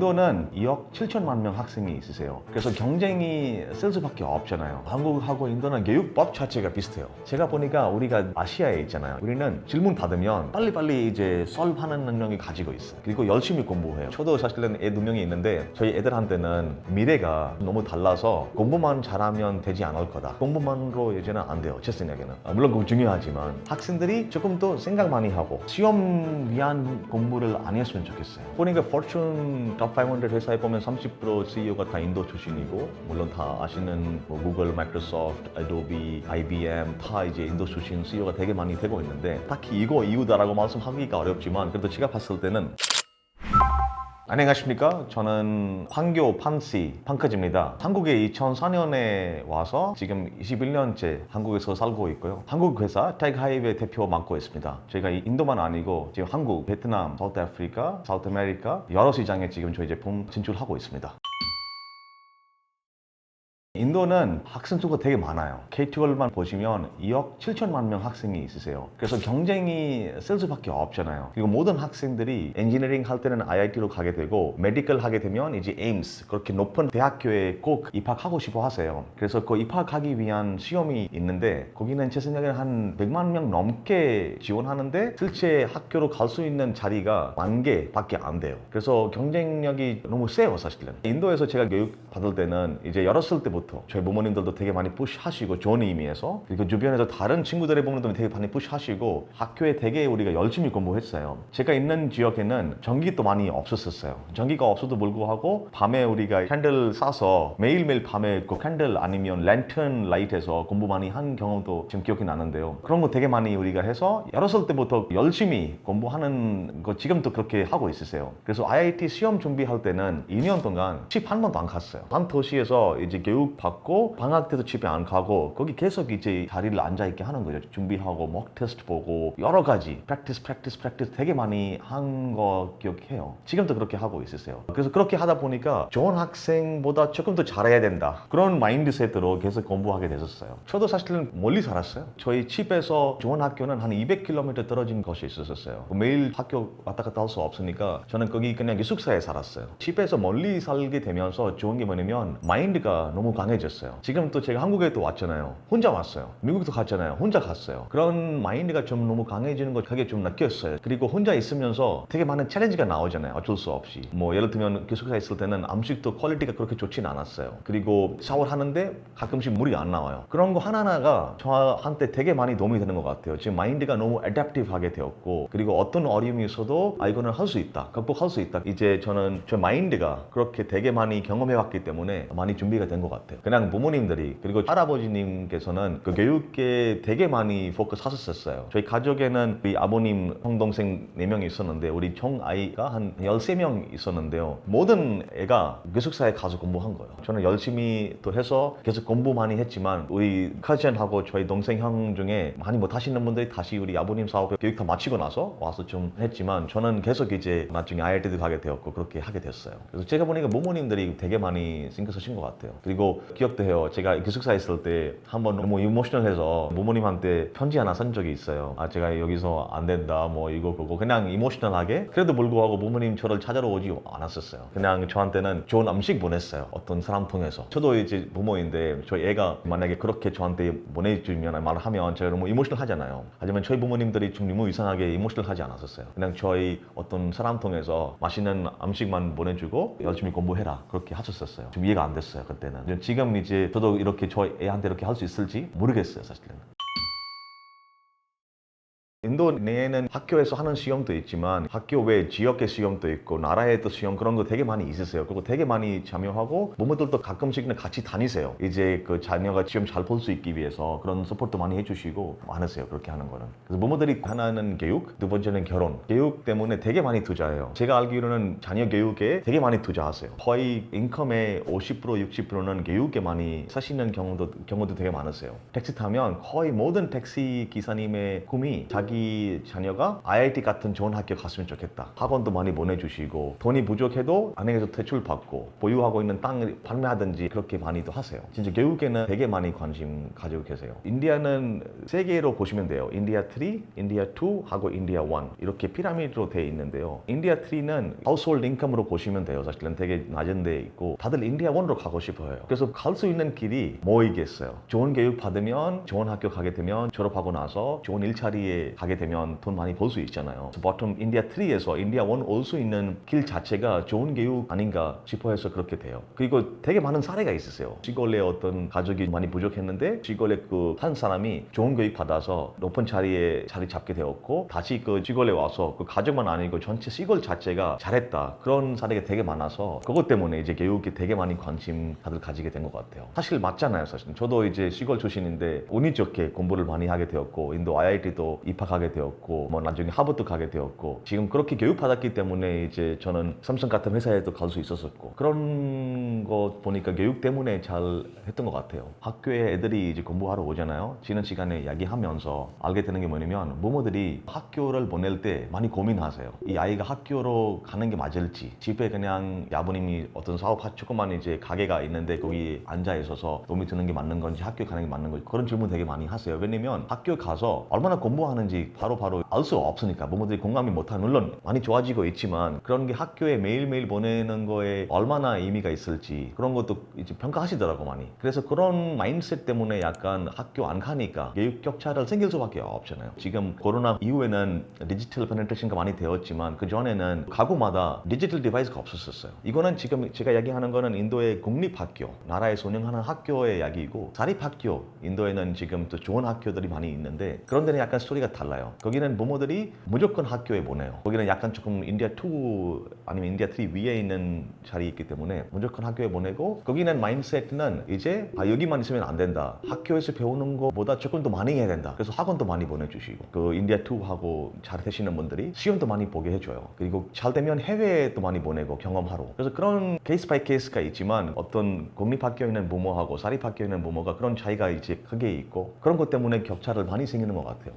인도는 2억 7천만 명 학생이 있으세요. 그래서 경쟁이 쓸 수밖에 없잖아요. 한국하고 인도는 교육법 자체가 비슷해요. 제가 보니까 우리가 아시아에 있잖아요. 우리는 질문 받으면 빨리빨리 이제 solve하는 능력이 가지고 있어요. 그리고 열심히 공부해요. 저도 사실은 애 2명이 있는데 저희 애들한테는 미래가 너무 달라서 공부만 잘하면 되지 않을 거다. 공부만으로 이제는 안 돼요. 제 생각에는. 물론 그거 중요하지만 학생들이 조금 더 생각 많이 하고 시험 위한 공부를 안 했으면 좋겠어요. 보니까 Fortune Top 500 회사에 보면 30% CEO가 다 인도 출신이고 물론 다 아시는 뭐 구글, 마이크로소프트, 아도비, IBM 다 이제 인도 출신 CEO가 되게 많이 되고 있는데 딱히 이거 이유다라고 말씀하기가 어렵지만 그래도 제가 봤을 때는 안녕하십니까? 저는 판교 판씨 판커즈입니다. 한국에 2004년에 와서 지금 21년째 한국에서 살고 있고요. 한국 회사 텍하이브의 대표 맡고 있습니다. 저희가 인도만 아니고 지금 한국, 베트남, 사우스 아프리카, 사우스 아메리카 여러 시장에 지금 저희 제품 진출하고 있습니다. 인도는 학생 수가 되게 많아요. K-12만 보시면 2억 7천만 명 학생이 있으세요. 그래서 경쟁이 쓸 수밖에 없잖아요. 그리고 모든 학생들이 엔지니어링 할 때는 IIT로 가게 되고 메디컬 하게 되면 이제 에임스 그렇게 높은 대학교에 꼭 입학하고 싶어 하세요. 그래서 그 입학하기 위한 시험이 있는데 거기는 제 생각에는 한 100만 명 넘게 지원하는데 실제 학교로 갈 수 있는 자리가 10,000개밖에 안 돼요. 그래서 경쟁력이 너무 세요, 사실은. 인도에서 제가 교육 받을 때는 이제 어렸을 때부터 저희 부모님들도 되게 많이 푸시하시고 좋은 의미에서 그리고 주변에서 다른 친구들의 부모님도 되게 많이 푸시하시고 학교에 되게 우리가 열심히 공부했어요. 제가 있는 지역에는 전기도 많이 없었어요. 전기가 없어도 불구하고 밤에 우리가 캔들 싸서 매일매일 밤에 그 캔들 아니면 랜턴 라이트에서 공부 많이 한 경험도 지금 기억이 나는데요. 그런 거 되게 많이 우리가 해서 어렸을 때부터 열심히 공부하는 거 지금도 그렇게 하고 있으세요. 그래서 IIT 시험 준비할 때는 2년 동안 집 한 번도 안 갔어요. 한 도시에서 이제 교육 받고 방학 때도 집에 안 가고 거기 계속 이제 자리를 앉아있게 하는 거죠. 준비하고 mock 테스트 보고 여러 가지 practice 되게 많이 한 거 기억해요. 지금도 그렇게 하고 있으세요. 그래서 그렇게 하다 보니까 좋은 학생보다 조금 더 잘해야 된다. 그런 마인드셋으로 계속 공부하게 됐었어요. 저도 사실은 멀리 살았어요. 저희 집에서 좋은 학교는 한 200km 떨어진 곳이 있었어요. 매일 학교 왔다 갔다 할 수 없으니까 저는 거기 그냥 기숙사에 살았어요. 집에서 멀리 살게 되면서 좋은 게 뭐냐면 마인드가 너무 강해졌어요. 지금 또 제가 한국에 또 왔잖아요. 혼자 왔어요. 미국도 갔잖아요. 혼자 갔어요. 그런 마인드가 좀 너무 강해지는 거 그게 좀 느꼈어요. 그리고 혼자 있으면서 되게 많은 챌린지가 나오잖아요. 어쩔 수 없이. 뭐 예를 들면 기숙사에 있을 때는 음식도 퀄리티가 그렇게 좋진 않았어요. 그리고 샤워하는데 가끔씩 물이 안 나와요. 그런 거 하나하나가 저한테 되게 많이 도움이 되는 것 같아요. 지금 마인드가 너무 애답티브하게 되었고 그리고 어떤 어려움이 있어도 이거는 할 수 있다. 극복할 수 있다. 이제 저는 저 마인드가 그렇게 되게 많이 경험해왔기 때문에 많이 준비가 된 것 같아요. 그냥 부모님들이 그리고 할아버지님께서는 그 교육에 되게 많이 포커스 하셨었어요. 저희 가족에는 우리 아버님 형 동생 4명이 있었는데 우리 총 아이가 한 13명 있었는데요. 모든 애가 기숙사에 가서 공부한 거예요. 저는 열심히 또 해서 계속 공부 많이 했지만 우리 커즌하고 저희 동생 형 중에 많이 못하시는 분들이 다시 우리 아버님 사업 교육 다 마치고 나서 와서 좀 했지만 저는 계속 이제 나중에 IIT도 가게 되었고 그렇게 하게 됐어요. 그래서 제가 보니까 부모님들이 되게 많이 신경 쓰신 것 같아요. 그리고 기억도 해요. 제가 기숙사에 있을 때 한번 너무 이모셔널해서 부모님한테 편지 하나 쓴 적이 있어요. 제가 여기서 안 된다 뭐 이거 그거 그냥 이모셔널하게 그래도 불구하고 부모님 저를 찾아러 오지 않았었어요. 그냥 저한테는 좋은 음식 보냈어요. 어떤 사람 통해서. 저도 이제 부모인데 저희 애가 만약에 그렇게 저한테 보내주면 말을 하면 제가 너무 이모셔널 하잖아요. 하지만 저희 부모님들이 좀 너무 이상하게 이모셔널 하지 않았었어요. 그냥 저희 어떤 사람 통해서 맛있는 음식만 보내주고 열심히 공부해라 그렇게 하셨었어요. 좀 이해가 안 됐어요 그때는. 지금 이제 저도 이렇게 저희 애한테 이렇게 할 수 있을지 모르겠어요 사실은. 인도 내에는 학교에서 하는 시험도 있지만 학교 외 지역의 시험도 있고 나라에도 시험 그런 거 되게 많이 있으세요. 그리고 되게 많이 참여하고 부모들도 가끔씩 같이 다니세요. 이제 그 자녀가 시험 잘 볼 수 있기 위해서 그런 서포트 많이 해주시고 많으세요. 그렇게 하는 거는. 그래서 부모들이 하나는 교육, 두 번째는 결혼. 교육 때문에 되게 많이 투자해요. 제가 알기로는 자녀 교육에 되게 많이 투자하세요. 거의 인컴의 50% 60%는 교육에 많이 사시는 경우도 되게 많으세요. 택시 타면 거의 모든 택시 기사님의 꿈이 자기 자기 자녀가 IIT 같은 좋은 학교 갔으면 좋겠다. 학원도 많이 보내주시고 돈이 부족해도 은행에서 대출 받고 보유하고 있는 땅을 판매하든지 그렇게 많이도 하세요. 진짜 교육에는 되게 많이 관심 가지고 계세요. 인디아는 세 개로 보시면 돼요. 인디아 3, 인디아 2 하고 인디아 1 이렇게 피라미드로 되어 있는데요. 인디아 3는 하우스홀드 인컴으로 보시면 돼요. 사실은 되게 낮은 데 있고 다들 인디아 1로 가고 싶어요. 그래서 갈 수 있는 길이 뭐이겠어요? 좋은 교육 받으면 좋은 학교 가게 되면 졸업하고 나서 좋은 일자리에 가게 되면 돈 많이 벌 수 있잖아요. 보통 인디아 3에서 인디아 1 올 수 있는 길 자체가 좋은 교육 아닌가 싶어 해서 그렇게 돼요. 그리고 되게 많은 사례가 있으세요. 시골에 어떤 가족이 많이 부족했는데 시골에 그 한 사람이 좋은 교육 받아서 높은 자리에 자리 잡게 되었고 다시 그 시골에 와서 그 가족만 아니고 전체 시골 자체가 잘했다. 그런 사례가 되게 많아서 그것 때문에 이제 교육에 되게 많이 관심 다들 가지게 된 것 같아요. 사실 맞잖아요. 사실 저도 이제 시골 출신인데 운이 좋게 공부를 많이 하게 되었고 인도 IIT도 입학하게 되었고 뭐 나중에 하버드 가게 되었고 지금 그렇게 교육받았기 때문에 이제 저는 삼성 같은 회사에도 갈 수 있었었고 그런 거 보니까 교육 때문에 잘 했던 것 같아요. 학교에 애들이 이제 공부하러 오잖아요. 쉬는 시간에 이야기하면서 알게 되는 게 뭐냐면 부모들이 학교를 보낼 때 많이 고민하세요. 이 아이가 학교로 가는 게 맞을지 집에 그냥 아버님이 어떤 사업 조그만 이제 가게가 있는데 거기 앉아 있어서 돈이 드는 게 맞는 건지 학교 가는 게 맞는 건지 그런 질문 되게 많이 하세요. 왜냐면 학교 가서 얼마나 공부하는지 바로바로 알 수 없으니까 부모들이 공감이 못하는 물론 많이 좋아지고 있지만 그런 게 학교에 매일매일 보내는 거에 얼마나 의미가 있을지 그런 것도 이제 평가하시더라고 많이. 그래서 그런 마인드셋 때문에 약간 학교 안 가니까 교육 격차를 생길 수밖에 없잖아요. 지금 코로나 이후에는 디지털 페네트레이션가 많이 되었지만 그 전에는 가구마다 디지털 디바이스가 없었어요. 이거는 지금 제가 이야기하는 거는 인도의 공립학교, 나라에서 운영하는 학교의 이야기이고 사립학교, 인도에는 지금 또 좋은 학교들이 많이 있는데 그런 데는 약간 스토리가 달라요. 거기는 부모들이 무조건 학교에 보내요. 거기는 약간 조금 인디아 2 아니면 인디아 3 위에 있는 자리에 있기 때문에 무조건 학교에 보내고 거기는 마인드셋은 이제 여기만 있으면 안 된다. 학교에서 배우는 것보다 조금 더 많이 해야 된다. 그래서 학원도 많이 보내주시고 그 인디아 2하고 잘 되시는 분들이 시험도 많이 보게 해줘요. 그리고 잘 되면 해외도 많이 보내고 경험하러. 그래서 그런 케이스 바이 케이스가 있지만 어떤 공립학교에 있는 부모하고 사립학교에 있는 부모가 그런 차이가 이제 크게 있고 그런 것 때문에 격차를 많이 생기는 것 같아요.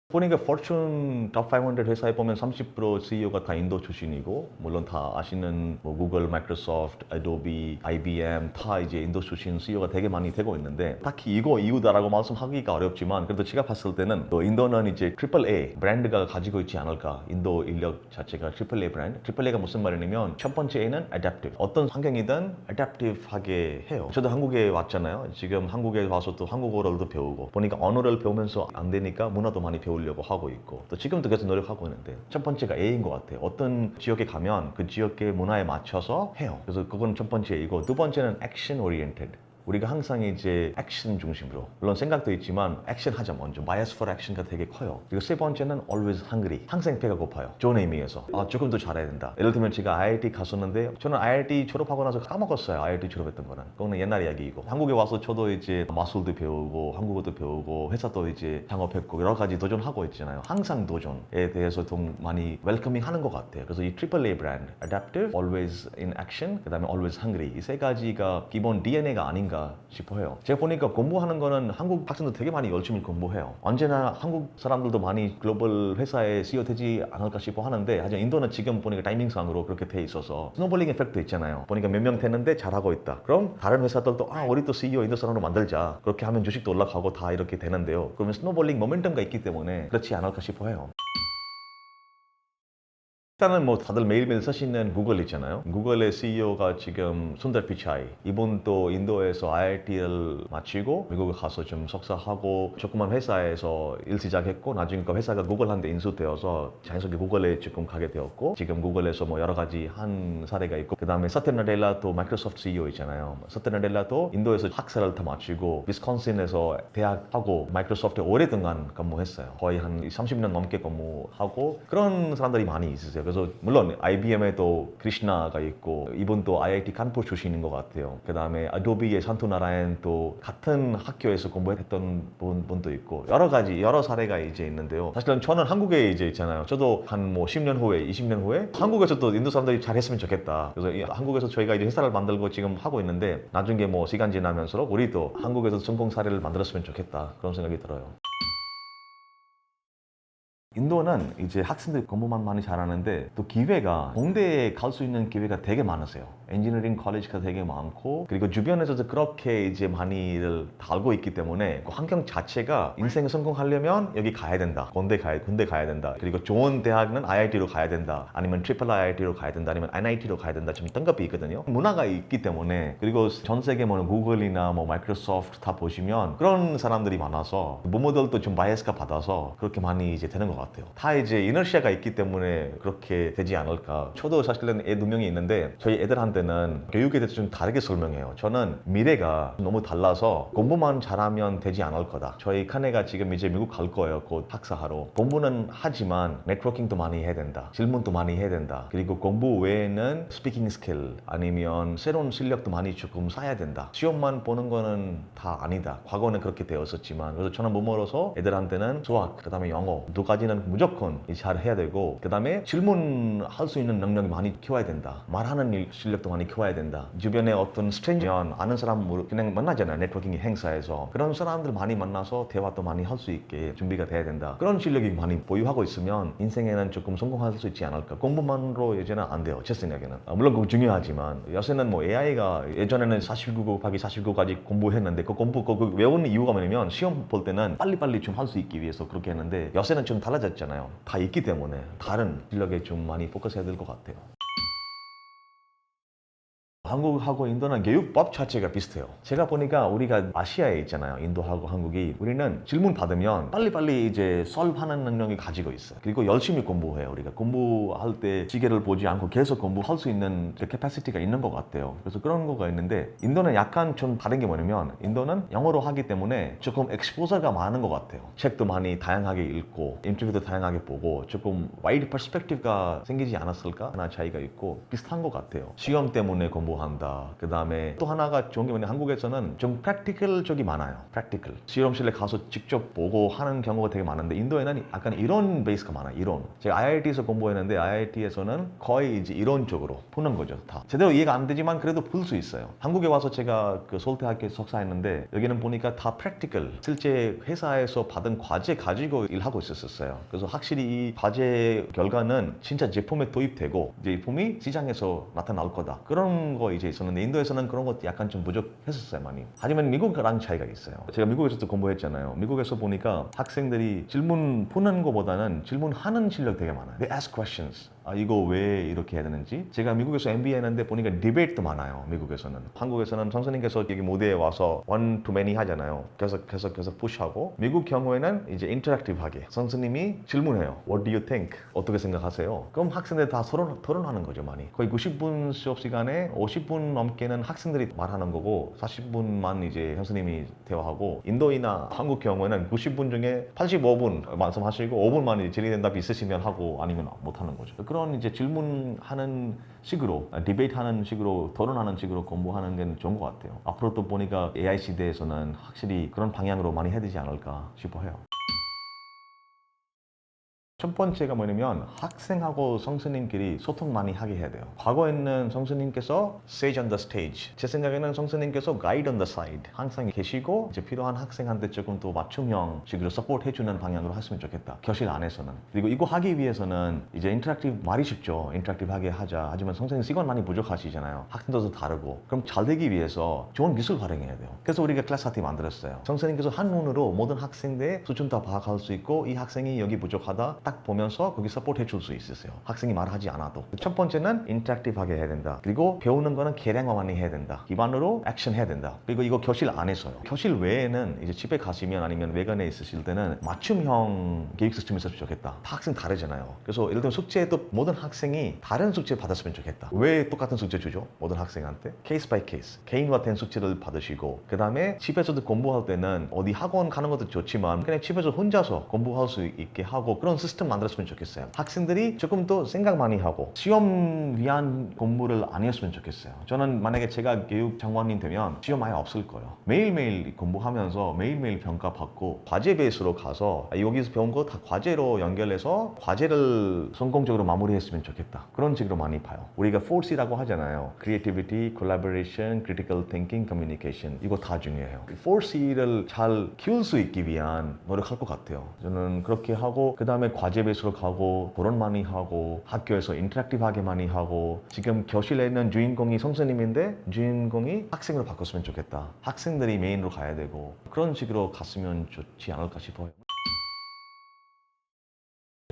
보니까 포춘 탑 500 회사에 보면 30% CEO가 다 인도 출신이고 물론 다 아시는 뭐 구글, 마이크로소프트, 아도비, IBM 다 이제 인도 출신 CEO가 되게 많이 되고 있는데 딱히 이거 이유다라고 말씀하기가 어렵지만 그래도 제가 봤을 때는 또 인도는 이제 AAA 브랜드가 가지고 있지 않을까. 인도 인력 자체가 AAA 브랜드. AAA가 무슨 말이냐면 첫 번째 A는 adaptive. 어떤 환경이든 adaptive하게 해요. 저도 한국에 왔잖아요. 지금 한국에 와서 또 한국어를 배우고 보니까 언어를 배우면서 안 되니까 문화도 많이 배우려고 하고 있고 또 지금도 계속 노력하고 있는데 첫 번째가 A인 것 같아요. 어떤 지역에 가면 그 지역의 문화에 맞춰서 해요. 그래서 그건 첫 번째이고 두 번째는 action oriented. 우리가 항상 이제 액션 중심으로 물론 생각도 있지만 액션 하자 먼저 bias for action가 되게 커요. 그리고 세 번째는 always hungry. 항상 배가 고파요. 좋은 의미에서 조금 더 잘해야 된다. 예를 들면 제가 IIT 갔었는데 저는 IIT 졸업하고 나서 까먹었어요. IIT 졸업했던 거는. 그거는 옛날 이야기이고 한국에 와서 저도 이제 마술도 배우고 한국어도 배우고 회사도 이제 창업했고 여러 가지 도전하고 있잖아요. 항상 도전에 대해서 좀 많이 웰커밍 하는 것 같아요. 그래서 이 AAA 브랜드 adaptive, always in action, 그 다음에 always hungry 이 세 가지가 기본 DNA가 아닌가 싶어요. 제가 보니까 공부하는 거는 한국 학생들 되게 많이 열심히 공부해요. 언제나 한국 사람들도 많이 글로벌 회사에 CEO 되지 않을까 싶어 하는데 하지만 인도는 지금 보니까 타이밍상으로 그렇게 돼 있어서 스노볼링 에펙트 있잖아요. 보니까 몇 명 되는데 잘하고 있다. 그럼 다른 회사들도 우리 또 CEO 인도 사람으로 만들자. 그렇게 하면 주식도 올라가고 다 이렇게 되는데요. 그러면 스노볼링 모멘텀가 있기 때문에 그렇지 않을까 싶어 해요. 일단은 뭐 다들 매일매일 쓰시는 구글 있잖아요. 구글의 CEO가 지금 순달 피차이. 이분도 인도에서 IIT를 마치고 미국에 가서 좀 석사하고 조그만 회사에서 일 시작했고 나중에 그 회사가 구글한테 인수되어서 자연스럽게 구글에 조금 가게 되었고 지금 구글에서 뭐 여러 가지 한 사례가 있고 그 다음에 사티아 나델라도 마이크로소프트 CEO 있잖아요. 사티아 나델라도 인도에서 학사를 다 마치고 위스콘신에서 대학하고 마이크로소프트에 오랫동안 근무했어요. 거의 한 30년 넘게 근무하고 그런 사람들이 많이 있으세요. 그래서 물론 IBM에도 크리시나가 있고 이분도 IIT 칸푸 출신인 것 같아요. 그 다음에 아도비의 산투 나라엔 또 같은 학교에서 공부했던 분도 있고 여러 가지 여러 사례가 이제 있는데요. 사실은 저는 한국에 이제 있잖아요. 저도 한 뭐 10년 후에 20년 후에 한국에서도 인도 사람들이 잘했으면 좋겠다. 그래서 한국에서 저희가 이제 회사를 만들고 지금 하고 있는데 나중에 뭐 시간 지나면서 우리도 한국에서 성공 사례를 만들었으면 좋겠다. 그런 생각이 들어요. 인도는 이제 학생들 공부만 많이 잘하는데 또 기회가 공대에 갈 수 있는 기회가 되게 많으세요. 엔지니어링 컬리지가 되게 많고 그리고 주변에서도 그렇게 이제 많이들 알고 있기 때문에 그 환경 자체가 인생에 성공하려면 여기 가야 된다. 군대 가야 된다. 그리고 좋은 대학은 IIT로 가야 된다. 아니면 트리플 IIT로 가야 된다. 아니면 NIT로 가야 된다. 좀 등급이 있거든요. 문화가 있기 때문에 그리고 전 세계 뭐 구글이나 뭐 마이크로소프트 다 보시면 그런 사람들이 많아서 부모들도 좀 바이어스가 받아서 그렇게 많이 이제 되는 것 같아요. 다 이제 이너시아가 있기 때문에 그렇게 되지 않을까. 저도 사실은 애 2명이 있는데 저희 애들한테는 교육에 대해서 좀 다르게 설명해요. 저는 미래가 너무 달라서 공부만 잘하면 되지 않을 거다. 저희 큰애가 지금 이제 미국 갈 거예요. 곧 학사하러. 공부는 하지만 네트워킹도 많이 해야 된다. 질문도 많이 해야 된다. 그리고 공부 외에는 스피킹 스킬 아니면 새로운 실력도 많이 조금 쌓아야 된다. 시험만 보는 거는 다 아니다. 과거는 그렇게 되었었지만 그래서 저는 몸으로서 애들한테는 수학, 그 다음에 영어 두 가지는 무조건 잘 해야 되고 그 다음에 질문할 수 있는 능력이 많이 키워야 된다. 말하는 실력도 많이 키워야 된다. 주변에 어떤 스트레인저면 아는 사람 그냥 만나잖아요. 네트워킹 행사에서. 그런 사람들 많이 만나서 대화도 많이 할 수 있게 준비가 돼야 된다. 그런 실력이 많이 보유하고 있으면 인생에는 조금 성공할 수 있지 않을까. 공부만으로 이제는 안 돼요. 제 생각에는. 물론 그거 중요하지만 요새는 뭐 AI가 예전에는 49 곱하기 49까지 공부했는데 그 외우는 이유가 뭐냐면 시험 볼 때는 빨리빨리 좀 할 수 있기 위해서 그렇게 했는데 요새는 좀 달라졌잖아요. 다 있기 때문에 다른 실력에 좀 많이 포커스해야 될 것 같아요. 한국하고 인도는 교육법 자체가 비슷해요. 제가 보니까 우리가 아시아에 있잖아요. 인도하고 한국이. 우리는 질문 받으면 빨리빨리 이제 solve하는 능력이 가지고 있어요. 그리고 열심히 공부해요. 우리가 공부할 때 시계를 보지 않고 계속 공부할 수 있는 캐파시티가 있는 것 같아요. 그래서 그런 거가 있는데 인도는 약간 좀 다른 게 뭐냐면 인도는 영어로 하기 때문에 조금 엑스포저가 많은 것 같아요. 책도 많이 다양하게 읽고 인터뷰도 다양하게 보고 조금 와이드 퍼스펙티브가 생기지 않았을까 하나 차이가 있고 비슷한 것 같아요. 시험 때문에 공부한다. 그 다음에 또 하나가 좋은 게 뭐냐면 한국에서는 좀 프랙티컬 쪽이 많아요. 프랙티컬. 실험실에 가서 직접 보고 하는 경우가 되게 많은데 인도에는 약간 이론 베이스가 많아요. 이론. 제가 IIT에서 공부했는데 IIT에서는 거의 이제 이론적으로 푸는 거죠. 다. 제대로 이해가 안 되지만 그래도 풀 수 있어요. 한국에 와서 제가 그 서울대학교에서 석사했는데 여기는 보니까 다 프랙티컬. 실제 회사에서 받은 과제 가지고 일하고 있었어요. 그래서 확실히 이 과제 결과는 진짜 제품에 도입되고 제품이 시장에서 나타날 거다. 그런 거 이제 있었는데 인도에서는 그런 것도 약간 좀 부족했었어요 많이. 하지만 미국이랑 차이가 있어요. 제가 미국에서도 공부했잖아요. 미국에서 보니까 학생들이 질문 푸는 것보다는 질문하는 실력 되게 많아요. They ask questions. 이거 왜 이렇게 해야 되는지. 제가 미국에서 MBA 했는데 보니까 디베이트도 많아요. 미국에서는. 한국에서는 선생님께서 여기 무대에 와서 one to many 하잖아요. 계속 푸시하고. 미국 경우에는 이제 인터랙티브하게 선생님이 질문해요. What do you think? 어떻게 생각하세요? 그럼 학생들 다 토론하는 거죠 많이. 거의 90분 수업 시간에 50분 넘게는 학생들이 말하는 거고 40분만 이제 선생님이 대화하고. 인도이나 한국 경우에는 90분 중에 85분 말씀하시고 5분만 이제 질의응답 답이 있으시면 하고 아니면 못 하는 거죠. 그런 이제 질문하는 식으로, 디베이트하는 식으로, 토론하는 식으로 공부하는 게 좋은 것 같아요. 앞으로 또 보니까 AI 시대에서는 확실히 그런 방향으로 많이 해야 되지 않을까 싶어 해요. 첫 번째가 뭐냐면 학생하고 선생님끼리 소통 많이 하게 해야 돼요. 과거에는 선생님께서 sage on the stage, 제 생각에는 선생님께서 guide on the side 항상 계시고 이제 필요한 학생한테 조금 더 맞춤형식으로 서포트 해주는 방향으로 했으면 좋겠다. 교실 안에서는. 그리고 이거 하기 위해서는 이제 인터랙티브 말이 쉽죠. 인터랙티브하게 하자. 하지만 선생님 시간 많이 부족하시잖아요. 학생들도 다르고. 그럼 잘 되기 위해서 좋은 기술 활용해야 돼요. 그래서 우리가 클래스 파티 만들었어요. 선생님께서 한눈으로 모든 학생들의 수준 다 파악할 수 있고 이 학생이 여기 부족하다 딱 보면서 거기 서포트 해줄 수 있으세요. 학생이 말하지 않아도. 첫 번째는 인터랙티브하게 해야 된다. 그리고 배우는 거는 계량화 많이 해야 된다. 기반으로 액션 해야 된다. 그리고 이거 교실 안에서요. 교실 외에는 이제 집에 가시면 아니면 외관에 있으실 때는 맞춤형 교육 시스템이 있었으면 좋겠다. 다 학생 다르잖아요. 그래서 예를 들면 숙제도 모든 학생이 다른 숙제 받았으면 좋겠다. 왜 똑같은 숙제 주죠? 모든 학생한테. 케이스 바이 케이스. 개인화된 숙제를 받으시고 그 다음에 집에서도 공부할 때는 어디 학원 가는 것도 좋지만 그냥 집에서 혼자서 공부할 수 있게 하고 그런 시스템 만들었으면 좋겠어요. 학생들이 조금 더 생각 많이 하고 시험 위한 공부를 안 했으면 좋겠어요. 저는 만약에 제가 교육장관님 되면 시험 아예 없을 거예요. 매일매일 공부하면서 매일매일 평가받고 과제 베이스로 가서 여기서 배운 거 다 과제로 연결해서 과제를 성공적으로 마무리했으면 좋겠다. 그런 식으로 많이 봐요. 우리가 4C라고 하잖아요. Creativity, Collaboration, Critical Thinking, Communication. 이거 다 중요해요. 4C를 잘 키울 수 있기 위한 노력할 것 같아요. 저는 그렇게 하고 그 다음에 과제 베이스로 가고 토론 많이 하고 학교에서 인터랙티브하게 많이 하고 지금 교실에 있는 주인공이 선생님인데 주인공이 학생으로 바꿨으면 좋겠다. 학생들이 메인으로 가야 되고 그런 식으로 갔으면 좋지 않을까 싶어요.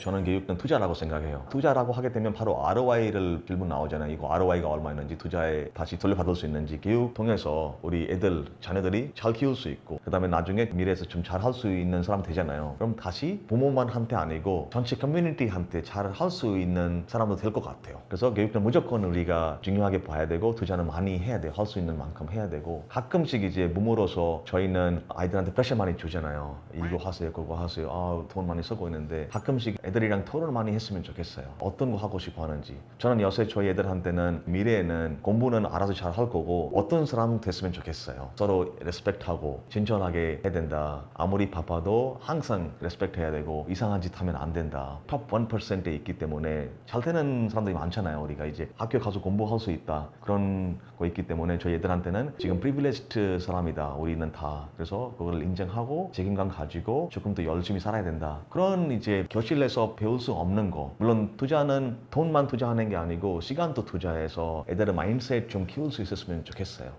저는 교육은 투자라고 생각해요. 투자라고 하게 되면 바로 ROI를 질문 나오잖아요. 이거 ROI가 얼마였는지, 투자에 다시 돌려받을 수 있는지. 교육 통해서 우리 애들, 자녀들이 잘 키울 수 있고 그 다음에 나중에 미래에서 좀 잘 할 수 있는 사람 되잖아요. 그럼 다시 부모만 한테 아니고 전체 커뮤니티한테 잘 할 수 있는 사람도 될 것 같아요. 그래서 교육은 무조건 우리가 중요하게 봐야 되고 투자는 많이 해야 돼요. 할 수 있는 만큼 해야 되고 가끔씩 이제 부모로서 저희는 아이들한테 프레셔 많이 주잖아요. 이거 하세요, 그거 하세요. 아, 돈 많이 쓰고 있는데 가끔씩 애들이랑 토론을 많이 했으면 좋겠어요. 어떤 거 하고 싶어 하는지. 저는 요새 저희 애들한테는 미래에는 공부는 알아서 잘 할 거고 어떤 사람 됐으면 좋겠어요. 서로 레스펙트하고 진전하게 해야 된다. 아무리 바빠도 항상 레스펙트 해야 되고 이상한 짓 하면 안 된다. 톱 1%에 있기 때문에 잘 되는 사람들이 많잖아요. 우리가 이제 학교 가서 공부할 수 있다. 그런 거 있기 때문에 저희 애들한테는 지금 프리빌리지드 사람이다. 우리는 다. 그래서 그걸 인정하고 책임감 가지고 조금 더 열심히 살아야 된다. 그런 이제 교실에서 배울 수 없는 거. 물론 투자는 돈만 투자하는 게 아니고 시간도 투자해서 애들의 마인드셋 좀 키울 수 있었으면 좋겠어요.